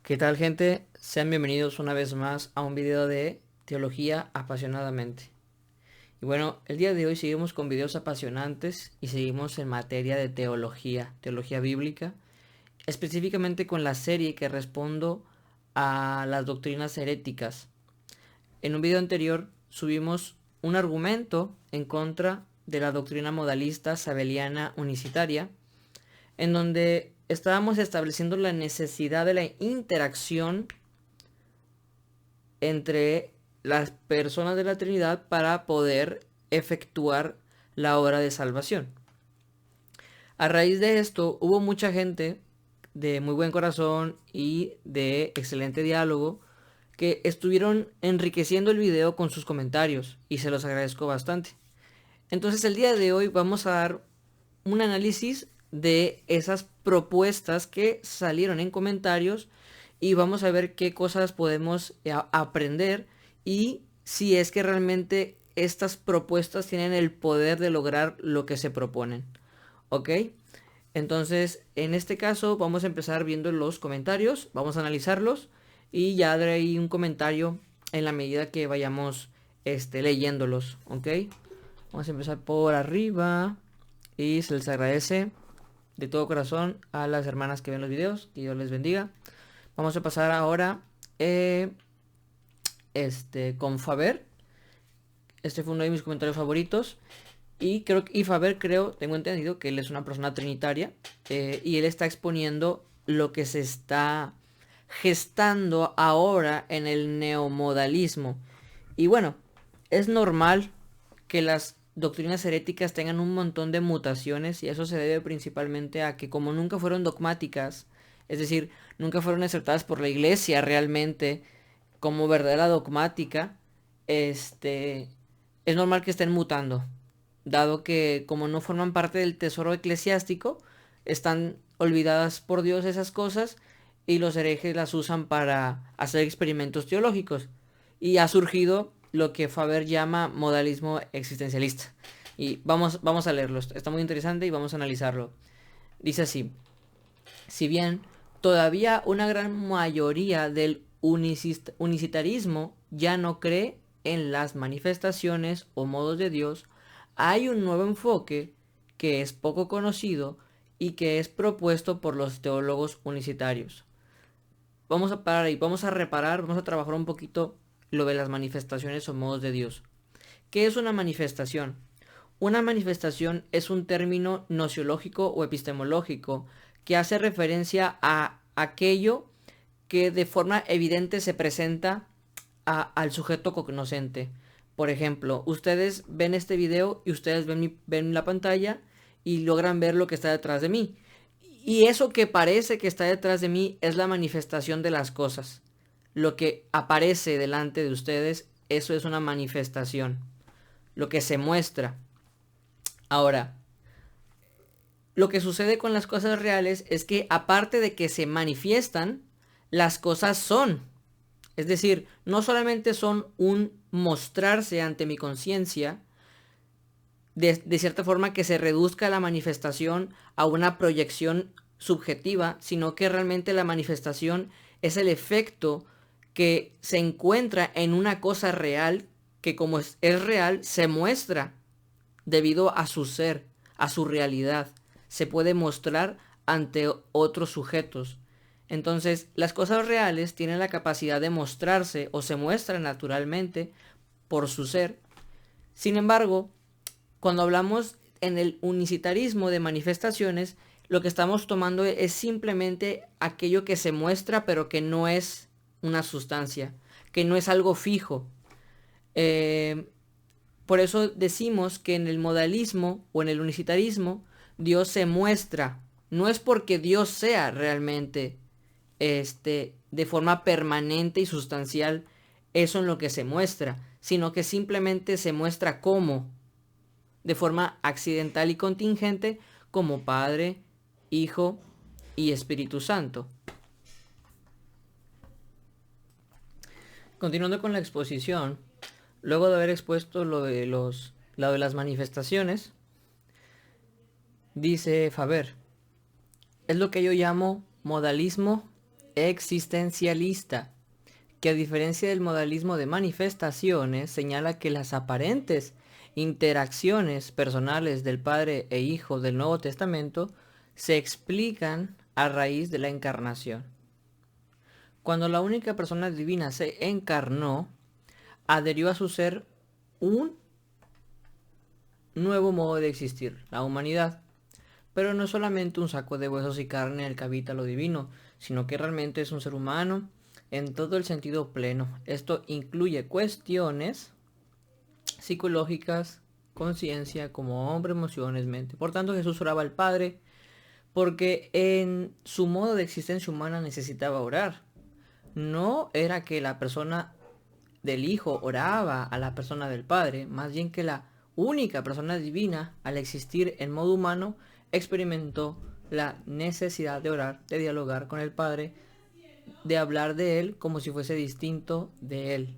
¿Qué tal, gente? Sean bienvenidos una vez más a un video de Teología Apasionadamente. Y bueno, el día de hoy seguimos con videos apasionantes y seguimos en materia de teología bíblica, específicamente con la serie que respondo a las doctrinas heréticas. En un video anterior subimos un argumento en contra de la doctrina modalista sabeliana unicitaria, en donde estábamos estableciendo la necesidad de la interacción entre las personas de la Trinidad para poder efectuar la obra de salvación. A raíz de esto hubo mucha gente de muy buen corazón y de excelente diálogo que estuvieron enriqueciendo el video con sus comentarios y se los agradezco bastante. Entonces el día de hoy vamos a dar un análisis de esas propuestas que salieron en comentarios y vamos a ver qué cosas podemos aprender y si es que realmente estas propuestas tienen el poder de lograr lo que se proponen. ¿Ok? Entonces, en este caso vamos a empezar viendo los comentarios, vamos a analizarlos y ya daré ahí un comentario en la medida que vayamos leyéndolos. ¿Ok? Vamos a empezar por arriba y se les agradece de todo corazón a las hermanas que ven los videos. Que Dios les bendiga. Vamos a pasar ahora con Faber. Este fue uno de mis comentarios favoritos. Y Faber, tengo entendido que él es una persona trinitaria. Y él está exponiendo lo que se está gestando ahora en el neomodalismo. Y bueno, es normal que las doctrinas heréticas tengan un montón de mutaciones y eso se debe principalmente a que como nunca fueron dogmáticas, es decir, nunca fueron aceptadas por la iglesia realmente como verdadera dogmática, es normal que estén mutando, dado que como no forman parte del tesoro eclesiástico, están olvidadas por Dios esas cosas y los herejes las usan para hacer experimentos teológicos. Y ha surgido lo que Faber llama modalismo existencialista. Y vamos a leerlo, está muy interesante y vamos a analizarlo. Dice así: si bien todavía una gran mayoría del unicitarismo ya no cree en las manifestaciones o modos de Dios, hay un nuevo enfoque que es poco conocido y que es propuesto por los teólogos unicitarios. Vamos a parar ahí, vamos a reparar, vamos a trabajar un poquito lo de las manifestaciones o modos de Dios. ¿Qué es una manifestación? Una manifestación es un término nociológico o epistemológico que hace referencia a aquello que de forma evidente se presenta al sujeto cognoscente. Por ejemplo, ustedes ven este video y ustedes ven la pantalla y logran ver lo que está detrás de mí. Y eso que parece que está detrás de mí es la manifestación de las cosas. Lo que aparece delante de ustedes, eso es una manifestación. Lo que se muestra. Ahora, lo que sucede con las cosas reales es que aparte de que se manifiestan, las cosas son. Es decir, no solamente son un mostrarse ante mi conciencia, de cierta forma que se reduzca la manifestación a una proyección subjetiva, sino que realmente la manifestación es el efecto que se encuentra en una cosa real que como es real se muestra debido a su ser, a su realidad. Se puede mostrar ante otros sujetos. Entonces, las cosas reales tienen la capacidad de mostrarse o se muestran naturalmente por su ser. Sin embargo, cuando hablamos en el unicitarismo de manifestaciones, lo que estamos tomando es simplemente aquello que se muestra pero que no es una sustancia, que no es algo fijo. Por eso decimos que en el modalismo o en el unicitarismo Dios se muestra. No es porque Dios sea realmente de forma permanente y sustancial eso en lo que se muestra, sino que simplemente se muestra como, de forma accidental y contingente, como Padre, Hijo y Espíritu Santo. Continuando con la exposición, luego de haber expuesto lo de las manifestaciones, dice Faber: es lo que yo llamo modalismo existencialista, que a diferencia del modalismo de manifestaciones, señala que las aparentes interacciones personales del Padre e Hijo del Nuevo Testamento se explican a raíz de la encarnación. Cuando la única persona divina se encarnó, adherió a su ser un nuevo modo de existir, la humanidad. Pero no es solamente un saco de huesos y carne el que habita lo divino, sino que realmente es un ser humano en todo el sentido pleno. Esto incluye cuestiones psicológicas, conciencia, como hombre, emociones, mente. Por tanto, Jesús oraba al Padre porque en su modo de existencia humana necesitaba orar. No era que la persona del Hijo oraba a la persona del Padre, más bien que la única persona divina, al existir en modo humano, experimentó la necesidad de orar, de dialogar con el Padre, de hablar de Él como si fuese distinto de Él.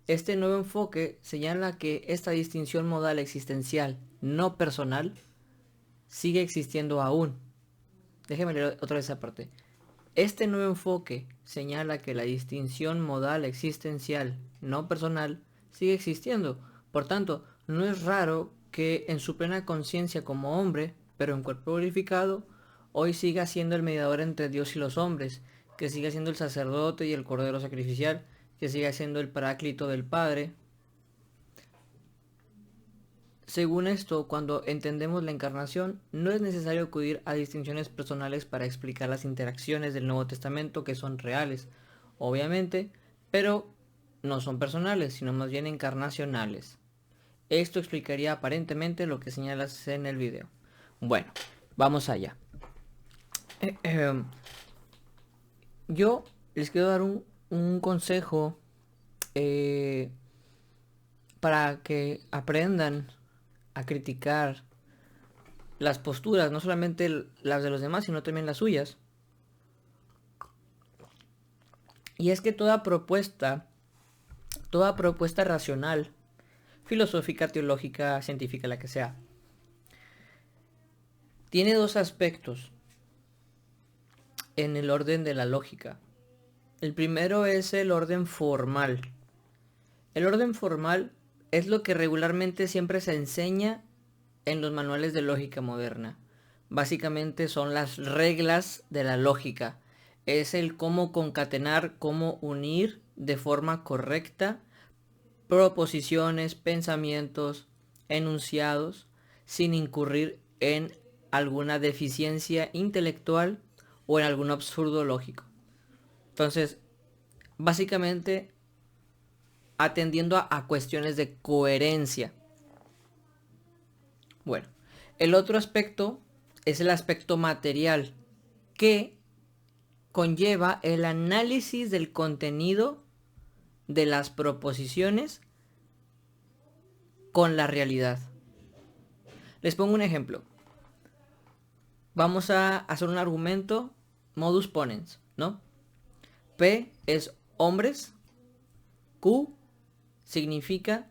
Este nuevo enfoque señala que esta distinción modal existencial no personal sigue existiendo aún. Déjeme leer otra vez esa parte. Este nuevo enfoque señala que la distinción modal existencial no personal sigue existiendo. Por tanto, no es raro que en su plena conciencia como hombre, pero en cuerpo glorificado, hoy siga siendo el mediador entre Dios y los hombres, que siga siendo el sacerdote y el cordero sacrificial, que siga siendo el paráclito del Padre. Según esto, cuando entendemos la encarnación, no es necesario acudir a distinciones personales para explicar las interacciones del Nuevo Testamento, que son reales, obviamente, pero no son personales, sino más bien encarnacionales. Esto explicaría aparentemente lo que señalas en el video. Bueno, vamos allá. Yo les quiero dar un consejo para que aprendan a criticar las posturas, no solamente las de los demás, sino también las suyas. Y es que toda propuesta racional, filosófica, teológica, científica, la que sea, tiene dos aspectos en el orden de la lógica. El primero es el orden formal. El orden formal es lo que regularmente siempre se enseña en los manuales de lógica moderna. Básicamente son las reglas de la lógica. Es el cómo concatenar, cómo unir de forma correcta proposiciones, pensamientos, enunciados, sin incurrir en alguna deficiencia intelectual o en algún absurdo lógico. Entonces, básicamente atendiendo a cuestiones de coherencia. Bueno, el otro aspecto es el aspecto material, que conlleva el análisis del contenido de las proposiciones con la realidad. Les pongo un ejemplo. Vamos a hacer un argumento modus ponens, ¿no? P es hombres, Q significa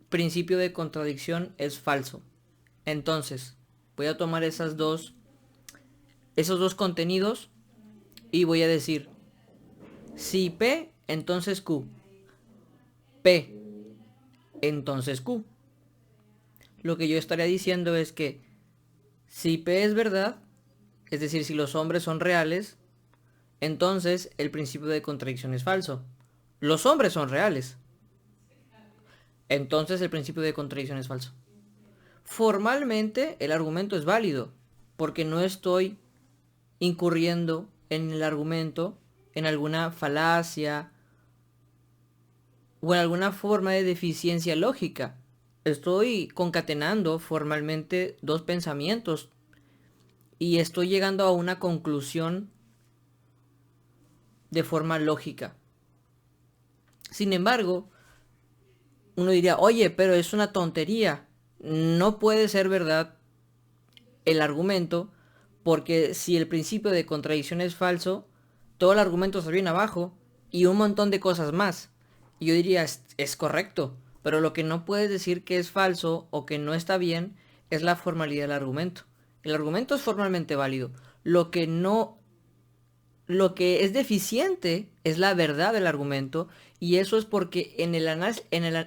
principio de contradicción es falso. Entonces, voy a tomar esos dos contenidos y voy a decir, si P, entonces Q. P, entonces Q. Lo que yo estaría diciendo es que si P es verdad, es decir, si los hombres son reales, entonces el principio de contradicción es falso. Los hombres son reales. Entonces el principio de contradicción es falso. Formalmente el argumento es válido, porque no estoy incurriendo en el argumento en alguna falacia o en alguna forma de deficiencia lógica. Estoy concatenando formalmente dos pensamientos y estoy llegando a una conclusión de forma lógica. Sin embargo, uno diría, oye, pero es una tontería. No puede ser verdad el argumento, porque si el principio de contradicción es falso, todo el argumento se viene abajo y un montón de cosas más. Y yo diría, es correcto, pero lo que no puedes decir que es falso o que no está bien es la formalidad del argumento. El argumento es formalmente válido. Lo que no lo que es deficiente es la verdad del argumento, y eso es porque en el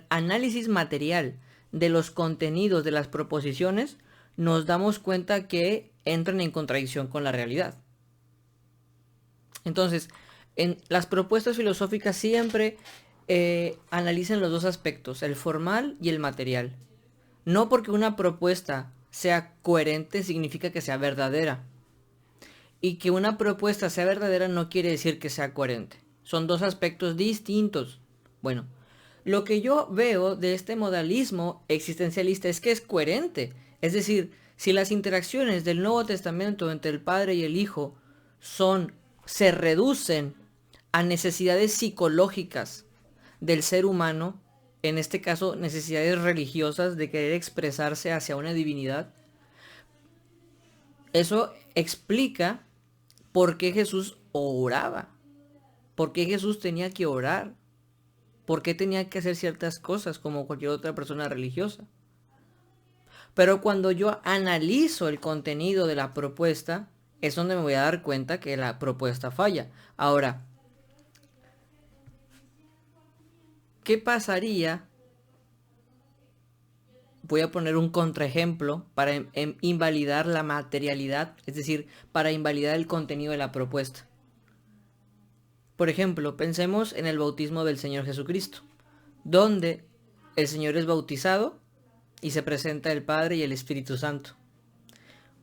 análisis material de los contenidos de las proposiciones nos damos cuenta que entran en contradicción con la realidad. Entonces, en las propuestas filosóficas siempre analizan los dos aspectos, el formal y el material. No porque una propuesta sea coherente significa que sea verdadera. Y que una propuesta sea verdadera no quiere decir que sea coherente. Son dos aspectos distintos. Bueno, lo que yo veo de este modalismo existencialista es que es coherente. Es decir, si las interacciones del Nuevo Testamento entre el Padre y el Hijo se reducen a necesidades psicológicas del ser humano, en este caso necesidades religiosas de querer expresarse hacia una divinidad, eso explica por qué Jesús oraba, por qué Jesús tenía que orar, por qué tenía que hacer ciertas cosas como cualquier otra persona religiosa. Pero cuando yo analizo el contenido de la propuesta, es donde me voy a dar cuenta que la propuesta falla. Ahora, ¿qué pasaría? Voy a poner un contraejemplo para invalidar la materialidad, es decir, para invalidar el contenido de la propuesta. Por ejemplo, pensemos en el bautismo del Señor Jesucristo, donde el Señor es bautizado y se presenta el Padre y el Espíritu Santo.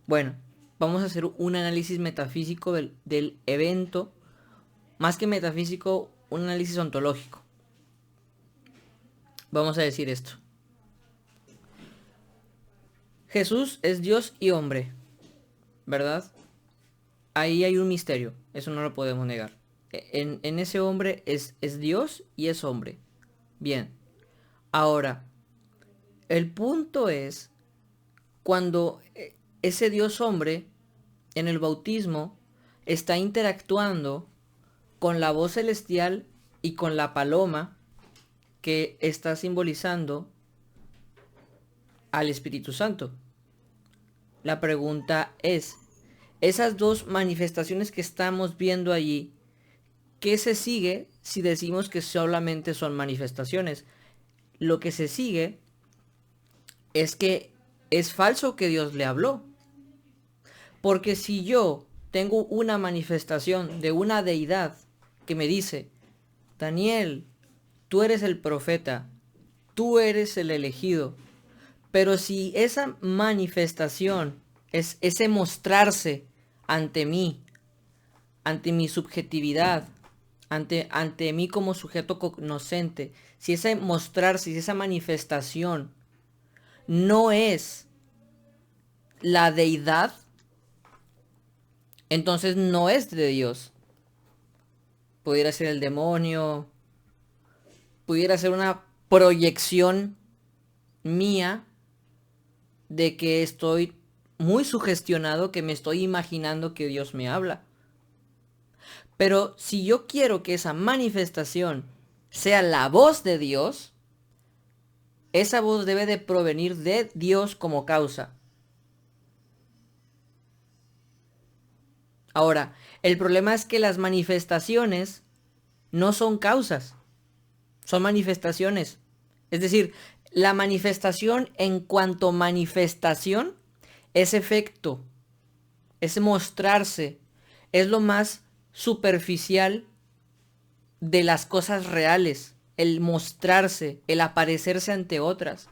Bueno, vamos a hacer un análisis metafísico del evento, más que metafísico, un análisis ontológico. Vamos a decir esto. Jesús es Dios y hombre, ¿verdad? Ahí hay un misterio, eso no lo podemos negar. En ese hombre es Dios y es hombre. Bien, ahora, el punto es cuando ese Dios hombre en el bautismo está interactuando con la voz celestial y con la paloma que está simbolizando al Espíritu Santo. La pregunta es, esas dos manifestaciones que estamos viendo allí, ¿qué se sigue si decimos que solamente son manifestaciones? Lo que se sigue es que es falso que Dios le habló. Porque si yo tengo una manifestación de una deidad que me dice, Daniel, tú eres el profeta, tú eres el elegido, pero si esa manifestación es ese mostrarse ante mí, ante mi subjetividad, ante mí como sujeto cognoscente, si ese mostrarse, si esa manifestación no es la deidad, entonces no es de Dios. Pudiera ser el demonio, pudiera ser una proyección mía de que estoy muy sugestionado, que me estoy imaginando que Dios me habla. Pero si yo quiero que esa manifestación sea la voz de Dios, esa voz debe de provenir de Dios como causa. Ahora, el problema es que las manifestaciones no son causas, son manifestaciones. Es decir, la manifestación en cuanto manifestación es efecto, es mostrarse, es lo más superficial de las cosas reales, el mostrarse, el aparecerse ante otras.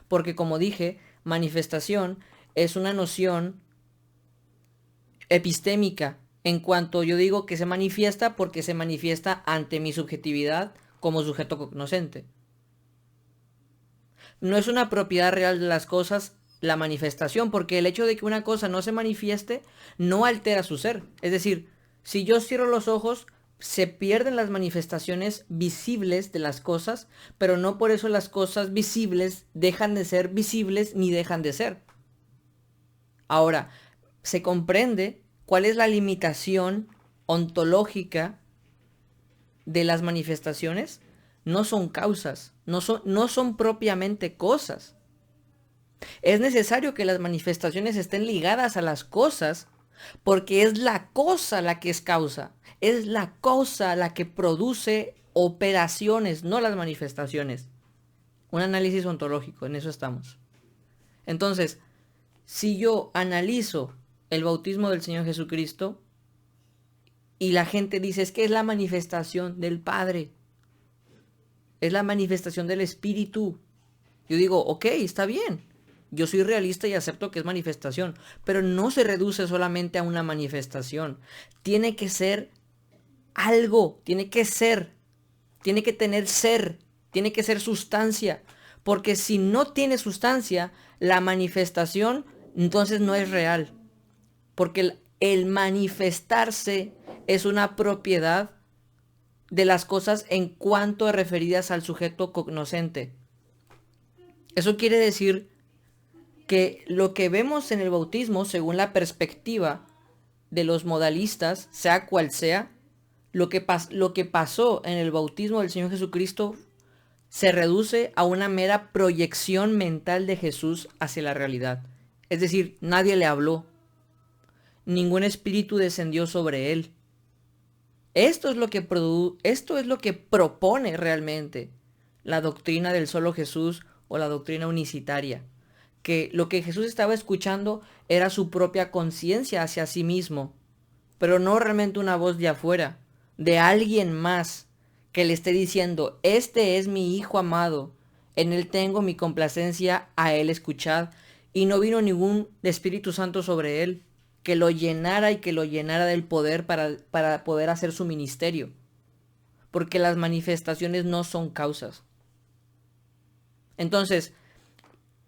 Porque como dije, manifestación es una noción epistémica, en cuanto yo digo que se manifiesta porque se manifiesta ante mi subjetividad como sujeto cognoscente. No es una propiedad real de las cosas la manifestación, porque el hecho de que una cosa no se manifieste no altera su ser. Es decir, si yo cierro los ojos, se pierden las manifestaciones visibles de las cosas, pero no por eso las cosas visibles dejan de ser visibles ni dejan de ser. Ahora, se comprende cuál es la limitación ontológica de las manifestaciones. No son causas, no son propiamente cosas. Es necesario que las manifestaciones estén ligadas a las cosas porque es la cosa la que es causa, es la cosa la que produce operaciones, no las manifestaciones. Un análisis ontológico, en eso estamos. Entonces, si yo analizo el bautismo del Señor Jesucristo y la gente dice es que es la manifestación del Padre, es la manifestación del Espíritu, yo digo, ok, está bien. Yo soy realista y acepto que es manifestación, pero no se reduce solamente a una manifestación. Tiene que ser algo, tiene que tener ser, tiene que ser sustancia. Porque si no tiene sustancia, la manifestación entonces no es real. Porque el manifestarse es una propiedad de las cosas en cuanto a referidas al sujeto cognoscente. Eso quiere decir que lo que vemos en el bautismo, según la perspectiva de los modalistas, sea cual sea, lo que pasó en el bautismo del Señor Jesucristo se reduce a una mera proyección mental de Jesús hacia la realidad. Es decir, nadie le habló, ningún espíritu descendió sobre él. Esto es lo que propone realmente la doctrina del solo Jesús o la doctrina unicitaria. Que lo que Jesús estaba escuchando era su propia conciencia hacia sí mismo, pero no realmente una voz de afuera, de alguien más que le esté diciendo, este es mi Hijo amado, en él tengo mi complacencia, a él escuchad, y no vino ningún Espíritu Santo sobre él, que lo llenara y que lo llenara del poder para poder hacer su ministerio, porque las manifestaciones no son causas. Entonces,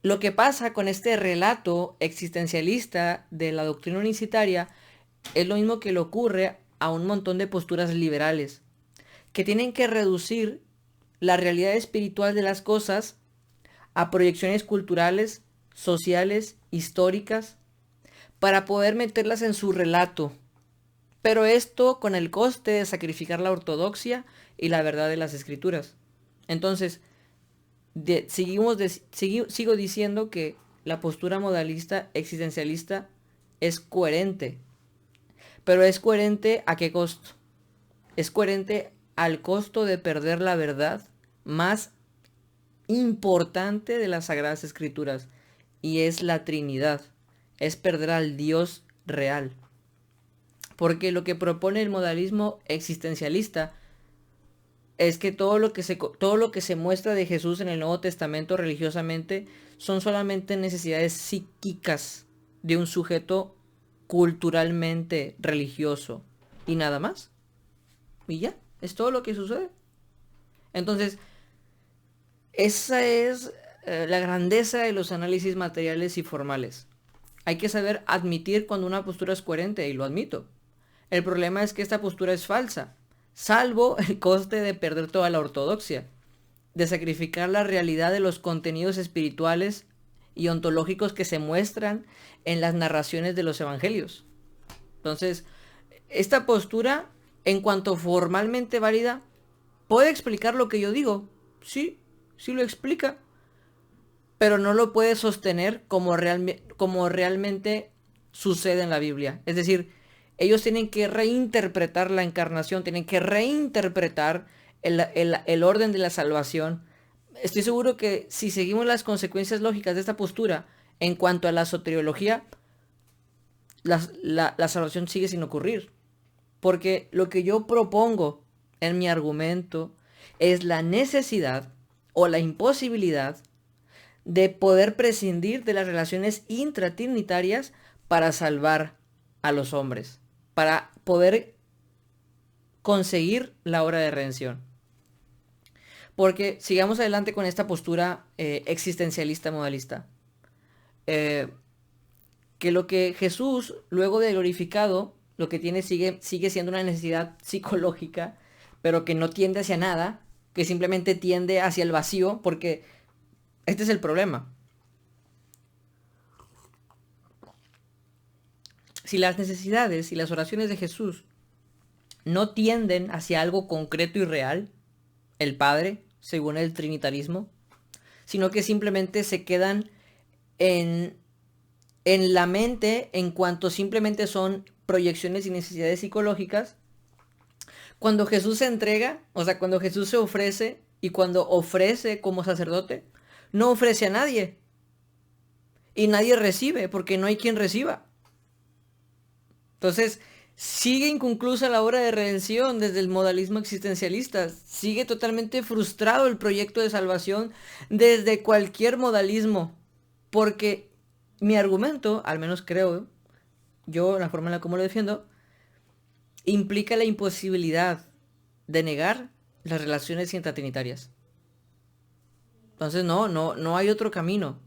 lo que pasa con este relato existencialista de la doctrina unicitaria es lo mismo que le ocurre a un montón de posturas liberales, que tienen que reducir la realidad espiritual de las cosas a proyecciones culturales, sociales, históricas, para poder meterlas en su relato. Pero esto con el coste de sacrificar la ortodoxia y la verdad de las escrituras. Entonces, sigo diciendo que la postura modalista existencialista es coherente. Pero ¿es coherente a qué costo? Es coherente al costo de perder la verdad más importante de las Sagradas Escrituras, y es la Trinidad. Es perder al Dios real. Porque lo que propone el modalismo existencialista es que todo lo que se muestra de Jesús en el Nuevo Testamento religiosamente son solamente necesidades psíquicas de un sujeto culturalmente religioso y nada más. Y ya, es todo lo que sucede. Entonces, esa es la grandeza de los análisis materiales y formales. Hay que saber admitir cuando una postura es coherente, y lo admito. El problema es que esta postura es falsa, salvo el coste de perder toda la ortodoxia, de sacrificar la realidad de los contenidos espirituales y ontológicos que se muestran en las narraciones de los evangelios. Entonces, esta postura, en cuanto formalmente válida, puede explicar lo que yo digo. Sí, sí lo explica, pero no lo puede sostener como realmente sucede en la Biblia. Es decir, ellos tienen que reinterpretar la encarnación, tienen que reinterpretar el orden de la salvación. Estoy seguro que si seguimos las consecuencias lógicas de esta postura en cuanto a la soteriología, la salvación sigue sin ocurrir. Porque lo que yo propongo en mi argumento es la necesidad o la imposibilidad de poder prescindir de las relaciones intratrinitarias para salvar a los hombres, para poder conseguir la obra de redención. Porque sigamos adelante con esta postura existencialista modalista. Que lo que Jesús, luego de glorificado, lo que tiene sigue siendo una necesidad psicológica, pero que no tiende hacia nada, que simplemente tiende hacia el vacío, porque este es el problema. Si las necesidades y las oraciones de Jesús no tienden hacia algo concreto y real, el Padre, según el trinitarismo, sino que simplemente se quedan en en la mente, en cuanto simplemente son proyecciones y necesidades psicológicas, cuando Jesús se entrega, o sea, cuando Jesús se ofrece y cuando ofrece como sacerdote, no ofrece a nadie. Y nadie recibe porque no hay quien reciba. Entonces, sigue inconclusa la obra de redención desde el modalismo existencialista. Sigue totalmente frustrado el proyecto de salvación desde cualquier modalismo. Porque mi argumento, al menos creo, yo la forma en la como lo defiendo, implica la imposibilidad de negar las relaciones intratrinitarias. Entonces no hay otro camino,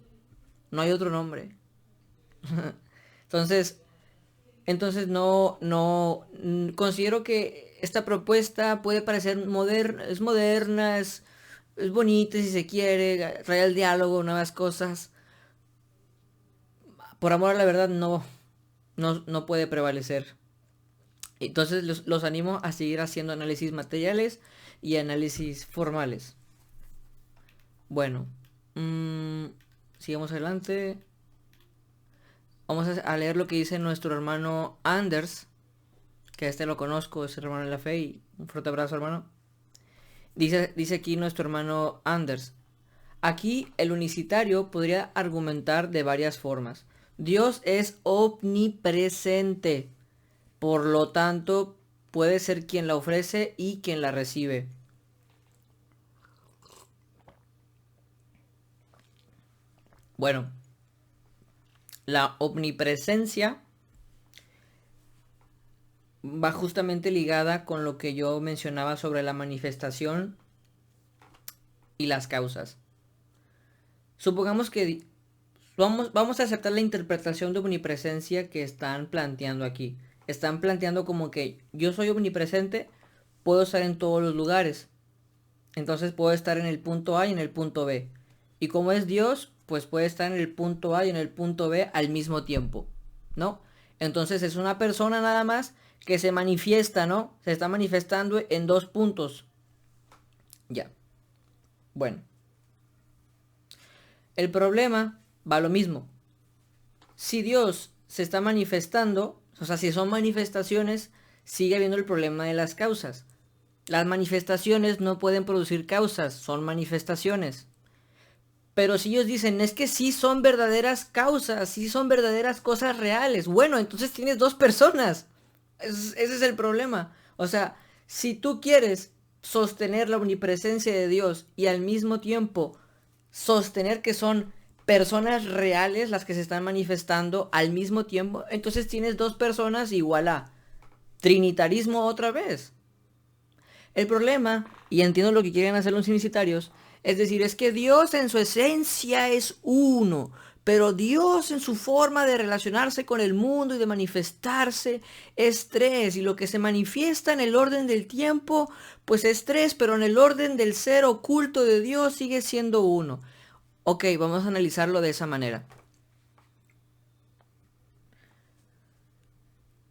no hay otro nombre. Entonces, considero que esta propuesta puede parecer moderna, es bonita si se quiere, trae el diálogo, nuevas cosas. Por amor a la verdad no puede prevalecer. Entonces los animo a seguir haciendo análisis materiales y análisis formales. Bueno, sigamos adelante. Vamos a leer lo que dice nuestro hermano Anders, que a este lo conozco, es hermano de la fe, y un fuerte abrazo, hermano. Dice aquí nuestro hermano Anders: aquí el unicitario podría argumentar de varias formas. Dios es omnipresente, por lo tanto puede ser quien la ofrece y quien la recibe. Bueno, la omnipresencia va justamente ligada con lo que yo mencionaba sobre la manifestación y las causas. Supongamos que vamos a aceptar la interpretación de omnipresencia que están planteando aquí. Están planteando como que yo soy omnipresente, puedo estar en todos los lugares. Entonces puedo estar en el punto A y en el punto B. Y como es Dios, pues puede estar en el punto A y en el punto B al mismo tiempo, ¿no? Entonces es una persona nada más que se manifiesta, ¿no? Se está manifestando en dos puntos. Ya. Bueno. El problema va a lo mismo. Si Dios se está manifestando, o sea, si son manifestaciones, sigue habiendo el problema de las causas. Las manifestaciones no pueden producir causas, son manifestaciones. Pero si ellos dicen, es que sí son verdaderas causas, sí son verdaderas cosas reales, bueno, entonces tienes dos personas. Ese es el problema. O sea, si tú quieres sostener la omnipresencia de Dios y al mismo tiempo sostener que son personas reales las que se están manifestando al mismo tiempo, entonces tienes dos personas igual a trinitarismo otra vez. El problema, y entiendo lo que quieren hacer los unicitarios, es decir, es que Dios en su esencia es uno, pero Dios en su forma de relacionarse con el mundo y de manifestarse es tres, y lo que se manifiesta en el orden del tiempo, pues es tres, pero en el orden del ser oculto de Dios sigue siendo uno. Ok, vamos a analizarlo de esa manera.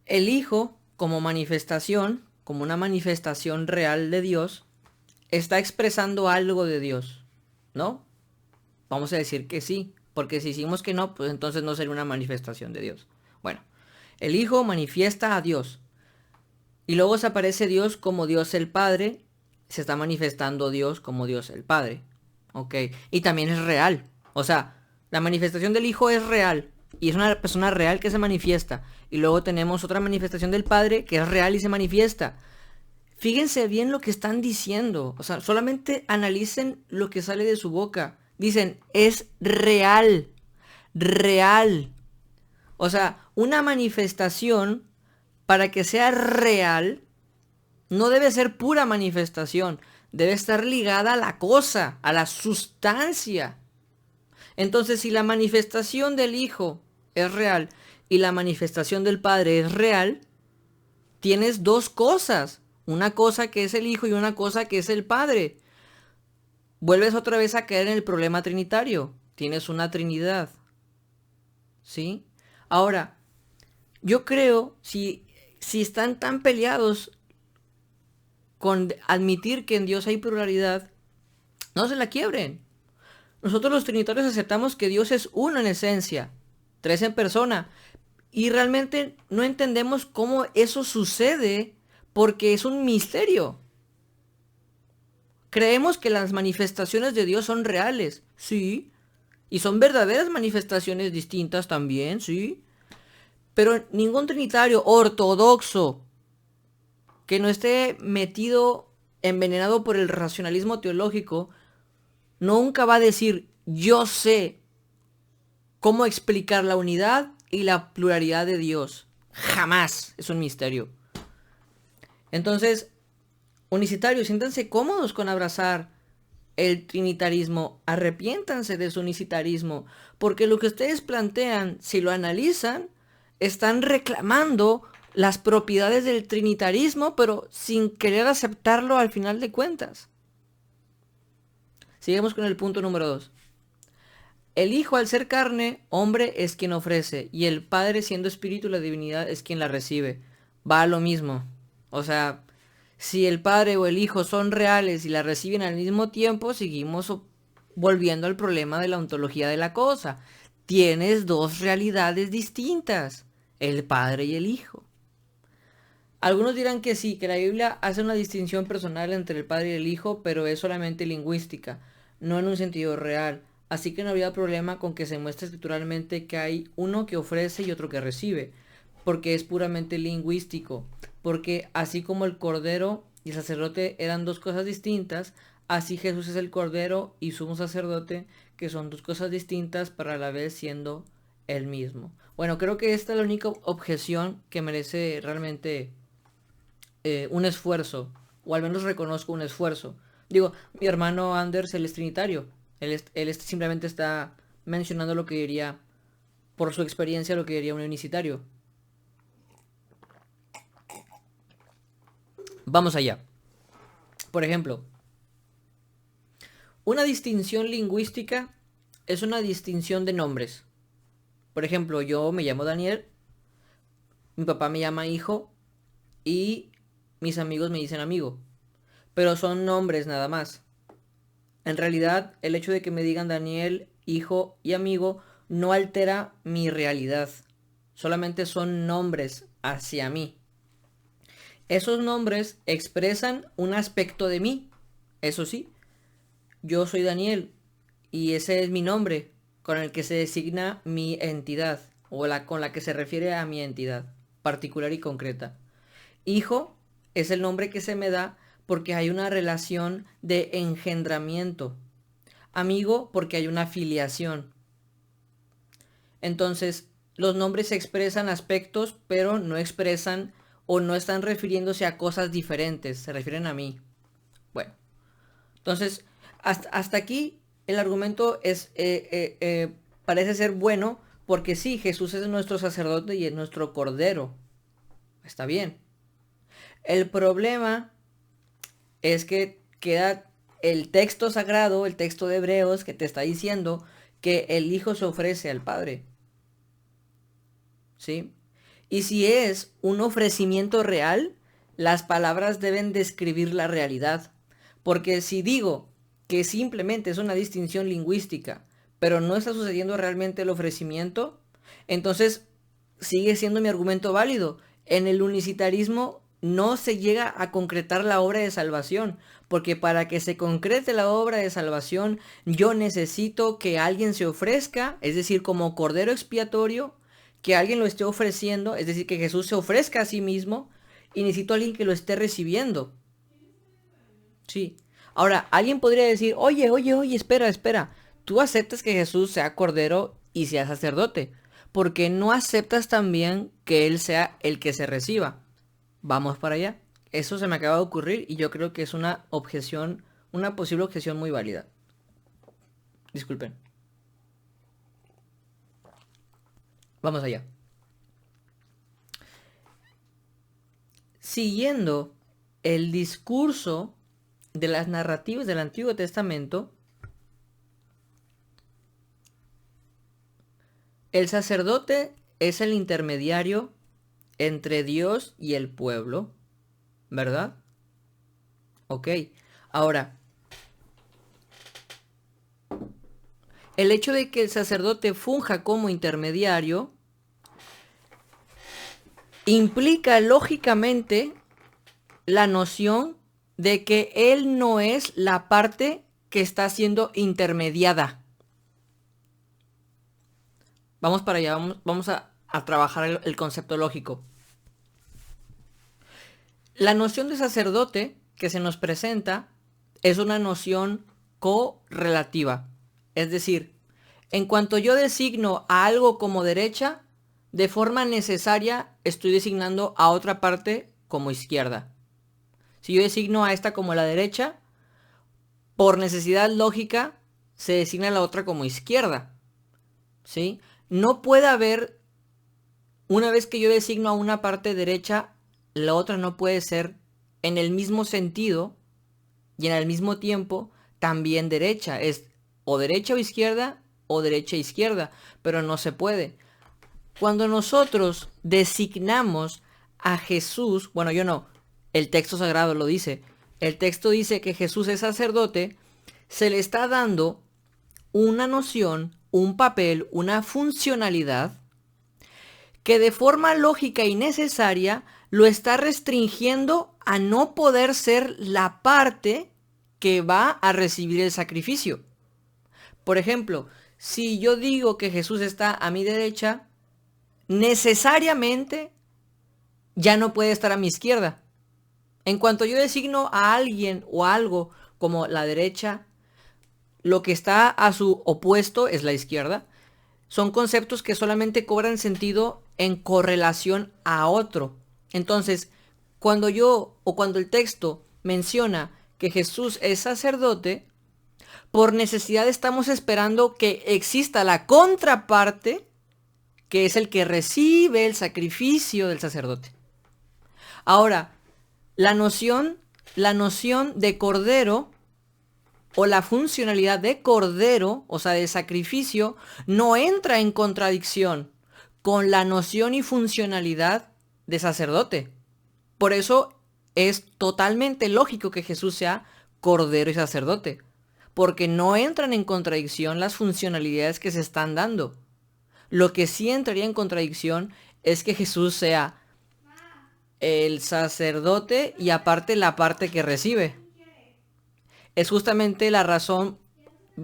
El Hijo, como manifestación, como una manifestación real de Dios, está expresando algo de Dios, ¿no? Vamos a decir que sí, porque si decimos que no, pues entonces no sería una manifestación de Dios. Bueno, el Hijo manifiesta a Dios. Y luego se aparece Dios como Dios el Padre, se está manifestando Dios como Dios el Padre. Ok, y también es real. O sea, la manifestación del Hijo es real. Y es una persona real que se manifiesta. Y luego tenemos otra manifestación del Padre que es real y se manifiesta. Fíjense bien lo que están diciendo. O sea, solamente analicen lo que sale de su boca. Dicen, es real. Real. O sea, una manifestación, para que sea real, no debe ser pura manifestación. Debe estar ligada a la cosa, a la sustancia. Entonces, si la manifestación del Hijo es real y la manifestación del Padre es real, tienes dos cosas. Una cosa que es el Hijo y una cosa que es el Padre. Vuelves otra vez a caer en el problema trinitario. Tienes una Trinidad. ¿Sí? Ahora, yo creo, si están tan peleados con admitir que en Dios hay pluralidad, no se la quiebren. Nosotros los trinitarios aceptamos que Dios es uno en esencia. tres en persona. Y realmente no entendemos cómo eso sucede porque es un misterio. Creemos que las manifestaciones de Dios son reales, sí. Y son verdaderas manifestaciones distintas también, sí. Pero ningún trinitario ortodoxo que no esté metido, envenenado por el racionalismo teológico, nunca va a decir, yo sé cómo explicar la unidad y la pluralidad de Dios. Jamás. Es un misterio. Entonces, unicitarios, siéntanse cómodos con abrazar el trinitarismo. Arrepiéntanse de su unicitarismo. Porque lo que ustedes plantean, si lo analizan, están reclamando las propiedades del trinitarismo, pero sin querer aceptarlo al final de cuentas. Sigamos con el punto número 2. El Hijo, al ser carne, hombre, es quien ofrece, y el Padre, siendo espíritu, la divinidad, es quien la recibe. Va a lo mismo. O sea, si el Padre o el Hijo son reales y la reciben al mismo tiempo, seguimos volviendo al problema de la ontología de la cosa. Tienes dos realidades distintas, el Padre y el Hijo. Algunos dirán que sí, que la Biblia hace una distinción personal entre el Padre y el Hijo, pero es solamente lingüística, no en un sentido real. Así que no habría problema con que se muestre escrituralmente que hay uno que ofrece y otro que recibe, porque es puramente lingüístico. Porque así como el Cordero y el sacerdote eran dos cosas distintas, así Jesús es el Cordero y sumo sacerdote, que son dos cosas distintas, para a la vez siendo el mismo. Bueno, creo que esta es la única objeción que merece realmente un esfuerzo, o al menos reconozco un esfuerzo. Digo, mi hermano Anders, él es trinitario. Él simplemente está mencionando lo que diría, por su experiencia, lo que diría un unicitario. Vamos allá. Por ejemplo, una distinción lingüística es una distinción de nombres. Por ejemplo, yo me llamo Daniel, mi papá me llama hijo y mis amigos me dicen amigo. Pero son nombres nada más. En realidad, el hecho de que me digan Daniel, hijo y amigo no altera mi realidad. Solamente son nombres hacia mí. Esos nombres expresan un aspecto de mí. Eso sí, yo soy Daniel y ese es mi nombre con el que se designa mi entidad o con la que se refiere a mi entidad particular y concreta. Hijo es el nombre que se me da porque hay una relación de engendramiento. Amigo porque hay una filiación. Entonces, los nombres expresan aspectos, pero no expresan o no están refiriéndose a cosas diferentes, se refieren a mí. Bueno, entonces, hasta aquí el argumento parece ser bueno, porque sí, Jesús es nuestro sacerdote y es nuestro cordero. Está bien. El problema es que queda el texto sagrado, el texto de Hebreos, que te está diciendo que el Hijo se ofrece al Padre. ¿Sí? Y si es un ofrecimiento real, las palabras deben describir la realidad. Porque si digo que simplemente es una distinción lingüística, pero no está sucediendo realmente el ofrecimiento, entonces sigue siendo mi argumento válido. En el unicitarismo no se llega a concretar la obra de salvación, porque para que se concrete la obra de salvación, yo necesito que alguien se ofrezca, es decir, como cordero expiatorio, que alguien lo esté ofreciendo, es decir, que Jesús se ofrezca a sí mismo, y necesito a alguien que lo esté recibiendo. Sí. Ahora, alguien podría decir, oye, espera. Tú aceptas que Jesús sea cordero y sea sacerdote, porque no aceptas también que Él sea el que se reciba. Vamos para allá. Eso se me acaba de ocurrir y yo creo que es una objeción, una posible objeción muy válida. Disculpen. Vamos allá. Siguiendo el discurso de las narrativas del Antiguo Testamento, el sacerdote es el intermediario entre Dios y el pueblo, ¿verdad? Ok, ahora, el hecho de que el sacerdote funja como intermediario implica lógicamente la noción de que él no es la parte que está siendo intermediada. Vamos para allá, vamos a trabajar el concepto lógico. La noción de sacerdote que se nos presenta es una noción correlativa. Es decir, en cuanto yo designo a algo como derecha, de forma necesaria estoy designando a otra parte como izquierda. Si yo designo a esta como la derecha, por necesidad lógica se designa a la otra como izquierda. ¿Sí? No puede haber, una vez que yo designo a una parte derecha, la otra no puede ser en el mismo sentido y en el mismo tiempo también derecha. Es o derecha o izquierda o derecha e izquierda, pero no se puede. Cuando nosotros designamos a Jesús, bueno, yo no, el texto sagrado lo dice, el texto dice que Jesús es sacerdote, se le está dando una noción, un papel, una funcionalidad que de forma lógica y necesaria lo está restringiendo a no poder ser la parte que va a recibir el sacrificio. Por ejemplo, si yo digo que Jesús está a mi derecha, necesariamente ya no puede estar a mi izquierda. En cuanto yo designo a alguien o algo como la derecha, lo que está a su opuesto es la izquierda. Son conceptos que solamente cobran sentido en correlación a otro. Entonces, cuando el texto menciona que Jesús es sacerdote, por necesidad estamos esperando que exista la contraparte, que es el que recibe el sacrificio del sacerdote. Ahora, la noción de cordero o la funcionalidad de cordero, o sea, de sacrificio, no entra en contradicción con la noción y funcionalidad de sacerdote. Por eso es totalmente lógico que Jesús sea cordero y sacerdote, porque no entran en contradicción las funcionalidades que se están dando. Lo que sí entraría en contradicción es que Jesús sea el sacerdote y aparte la parte que recibe. Es justamente la razón,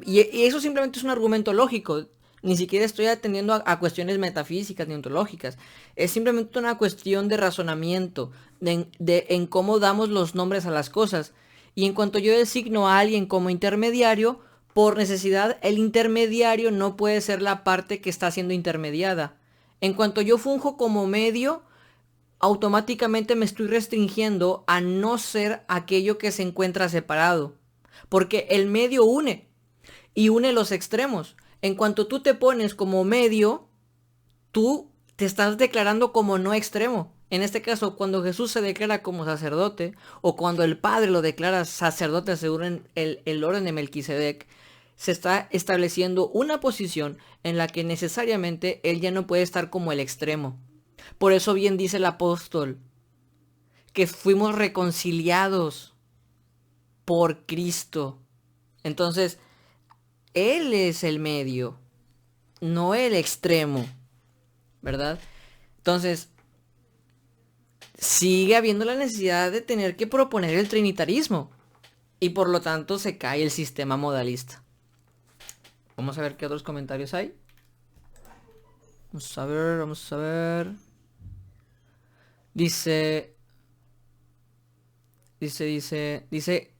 y eso simplemente es un argumento lógico, ni siquiera estoy atendiendo a cuestiones metafísicas ni ontológicas, es simplemente una cuestión de razonamiento, en cómo damos los nombres a las cosas. Y en cuanto yo designo a alguien como intermediario, por necesidad, el intermediario no puede ser la parte que está siendo intermediada. En cuanto yo funjo como medio, automáticamente me estoy restringiendo a no ser aquello que se encuentra separado. Porque el medio une y une los extremos. En cuanto tú te pones como medio, tú te estás declarando como no extremo. En este caso, cuando Jesús se declara como sacerdote, o cuando el Padre lo declara sacerdote según el orden de Melquisedec, se está estableciendo una posición en la que necesariamente él ya no puede estar como el extremo. Por eso bien dice el apóstol que fuimos reconciliados por Cristo. Entonces, él es el medio, no el extremo, ¿verdad? Entonces, sigue habiendo la necesidad de tener que proponer el trinitarismo y por lo tanto se cae el sistema modalista. Vamos a ver qué otros comentarios hay. Vamos a ver. Dice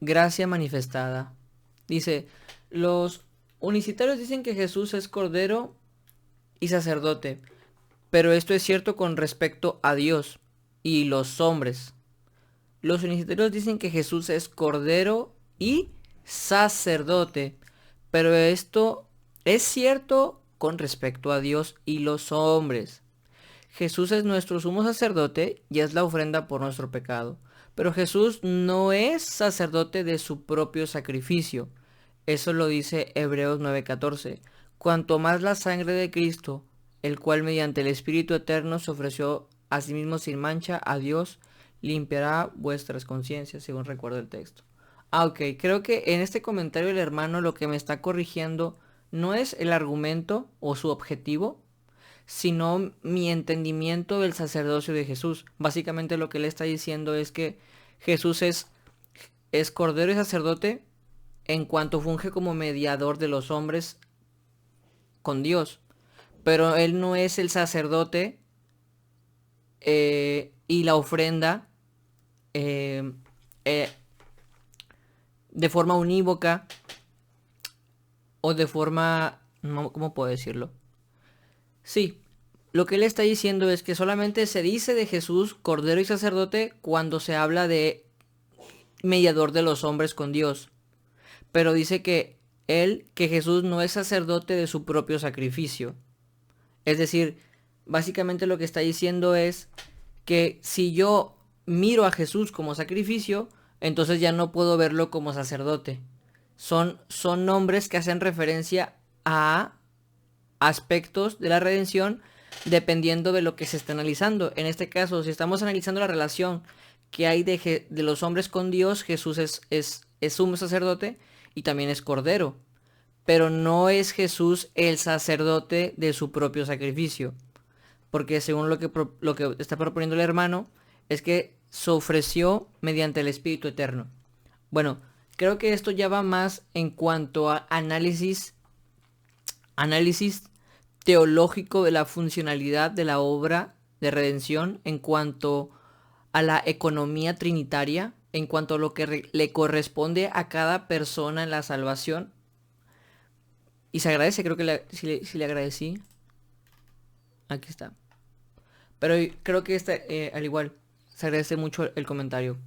gracia manifestada. Dice, los unicitarios dicen que Jesús es cordero y sacerdote, pero esto es cierto con respecto a Dios y los hombres. Los unicitarios dicen que Jesús es cordero y sacerdote, pero esto es cierto con respecto a Dios y los hombres. Jesús es nuestro sumo sacerdote y es la ofrenda por nuestro pecado. Pero Jesús no es sacerdote de su propio sacrificio. Eso lo dice Hebreos 9:14. Cuanto más la sangre de Cristo, el cual mediante el Espíritu Eterno se ofreció a sí mismo sin mancha a Dios, limpiará vuestras conciencias, según recuerdo el texto. Ok, creo que en este comentario el hermano lo que me está corrigiendo no es el argumento o su objetivo, sino mi entendimiento del sacerdocio de Jesús. Básicamente lo que él está diciendo es que Jesús es cordero y sacerdote en cuanto funge como mediador de los hombres con Dios, pero él no es el sacerdote y la ofrenda eh, eh, de forma unívoca o de forma... ¿Cómo puedo decirlo? Sí, lo que él está diciendo es que solamente se dice de Jesús, cordero y sacerdote, cuando se habla de mediador de los hombres con Dios. Pero dice que Jesús no es sacerdote de su propio sacrificio. Es decir, básicamente lo que está diciendo es que si yo miro a Jesús como sacrificio, entonces ya no puedo verlo como sacerdote. Son nombres que hacen referencia a aspectos de la redención dependiendo de lo que se está analizando. En este caso, si estamos analizando la relación que hay de los hombres con Dios, Jesús es sumo sacerdote y también es cordero. Pero no es Jesús el sacerdote de su propio sacrificio. Porque según lo que está proponiendo el hermano, es que se ofreció mediante el Espíritu Eterno. Bueno, creo que esto ya va más en cuanto a análisis teológico de la funcionalidad de la obra de redención, en cuanto a la economía trinitaria, en cuanto a lo que le corresponde a cada persona en la salvación. Y se agradece, creo que si le agradecí. Aquí está. Pero creo que al igual, se agradece mucho el comentario,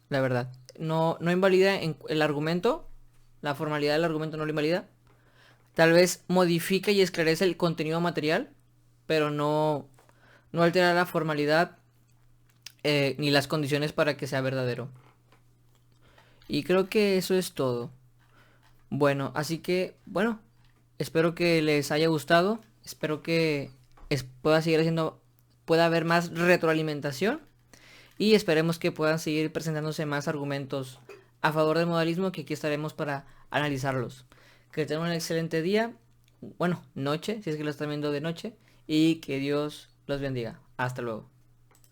la verdad. No invalida el argumento, la formalidad del argumento no lo invalida. Tal vez modifica y esclarece el contenido material, pero no altera la formalidad ni las condiciones para que sea verdadero. Y creo que eso es todo. Bueno, así que, bueno, espero que les haya gustado. Espero que pueda haber más retroalimentación. Y esperemos que puedan seguir presentándose más argumentos a favor del modalismo, que aquí estaremos para analizarlos. Que tengan un excelente día, bueno, noche, si es que lo están viendo de noche, y que Dios los bendiga. Hasta luego.